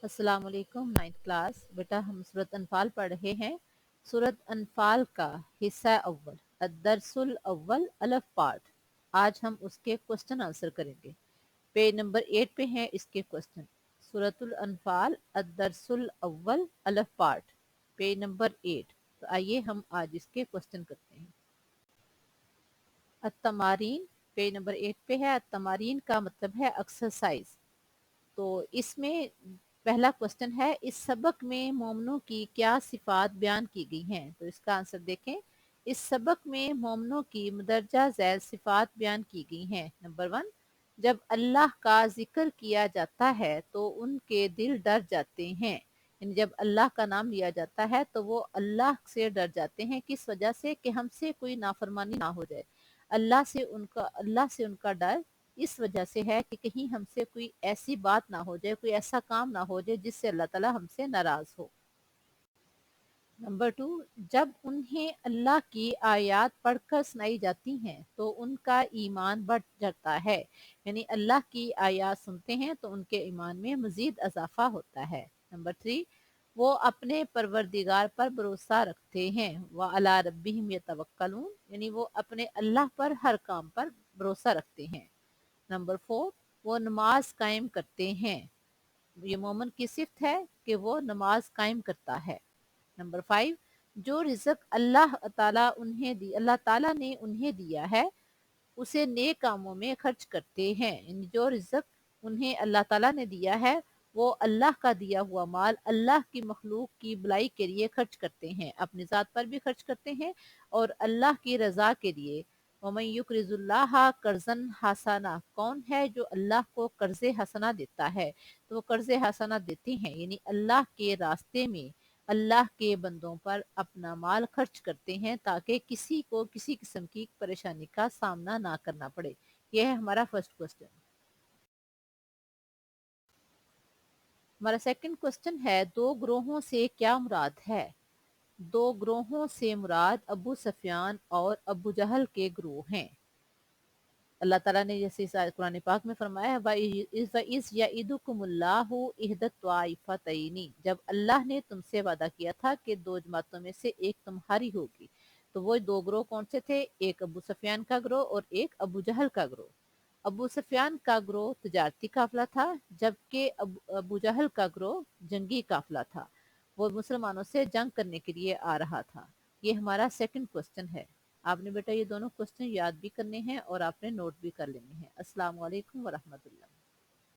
अस्सलाम वालेकुम। 9th class. बेटा हम सूरत अनफाल पढ़ रहे हैं। सूरत अनफाल का हिस्सा अव्वल अद्दरसुल अव्वल अलफ पार्ट। आज हम उसके क्वेश्चन आंसर करेंगे। पेज नंबर 8 पे हैं इसके क्वेश्चन। सूरतुल अनफाल अद्दरसुल अव्वल अलफ पार्ट, पेज नंबर 8। तो आइए हम आज इसके क्वेश्चन करते हैं। अत्तमारीन पेज नंबर 8 पे है। अत्तमारीन का मतलब है एक्सरसाइज। तो इसमें पहला क्वेश्चन है, इस सबक में मोमनों की क्या सिफात बयान की गई हैं? तो इसका आंसर देखें। इस सबक में मोमनों की मदरजा झैल सिफात बयान की गई हैं। नंबर 1, जब अल्लाह का जिक्र किया जाता है तो उनके दिल डर जाते हैं। यानी जब अल्लाह का नाम लिया जाता है तो वो अल्लाह से डर जाते हैं। किस वजह से? कि हमसे कोई नाफरमानी ना हो जाए। अल्लाह से उनका डर इस वजह से है कि कहीं हमसे कोई ऐसी बात ना हो जाए, कोई ऐसा काम ना हो जाए जिससे अल्लाह ताला हमसे नाराज हो। नंबर 2, जब उन्हें अल्लाह की आयत पढ़कर सुनाई जाती हैं तो उनका ईमान बढ़ जाता है। यानी अल्लाह की आयत सुनते हैं तो उनके ईमान में मजीद इजाफा होता है। नंबर 3, वो अपने परवरदिगार पर भरोसा रखते हैं। व अला रब्बिहिम यतवक्कलून, यानी वो अपने अल्लाह पर हर काम पर भरोसा रखते हैं। नंबर 4, वो नमाज कायम करते हैं। ये मोमन की सिफ्त है कि वो नमाज कायम करता है। नंबर 5, जो रिज़्क अल्लाह ताला ने उन्हें दिया है उसे नेक कामों में खर्च करते हैं। यानी जो रिज़्क उन्हें अल्लाह ताला ने दिया है वो अल्लाह का दिया हुआ माल अल्लाह की मखलूक की भलाई के लिए खर्च करते हैं। अपनी ज़ात पर भी खर्च करते हैं और अल्लाह की रज़ा के लिए। वमन युकरिजुल्लाह कर्जन हसना, कौन है जो अल्लाह को कर्ज हसना देता है? तो वो कर्ज हसना देते हैं, यानी अल्लाह के रास्ते में अल्लाह के बंदों पर अपना माल खर्च करते हैं ताकि किसी को किसी किस्म की परेशानी का सामना ना करना पड़े। यह है हमारा फर्स्ट क्वेश्चन। हमारा सेकंड क्वेश्चन है, दो ग्रोहों से क्या मुराद है? दो ग्रोहों से मुराद अबू सफियान और अबू जहल के ग्रोह हैं। अल्लाह ताला ने जैसे कुरान पाक में फरमाया है, जब अल्लाह ने तुमसे वादा किया था कि दो जमातों में से एक तुम्हारी होगी। तो वो दो ग्रोह कौन से थे? एक अबू सफियान का ग्रोह और एक अबू जहल का ग्रोह। अबू सफियान का ग्रोह तजारती काफिला था, जबकि अबू जहल का ग्रोह जंगी काफिला था। वो मुसलमानों से जंग करने के लिए आ रहा था। ये हमारा सेकंड क्वेश्चन है। आपने बेटा ये दोनों क्वेश्चन याद भी करने हैं और आपने नोट भी कर लेने हैं। अस्सलाम वालेकुम व रहमतुल्लाह।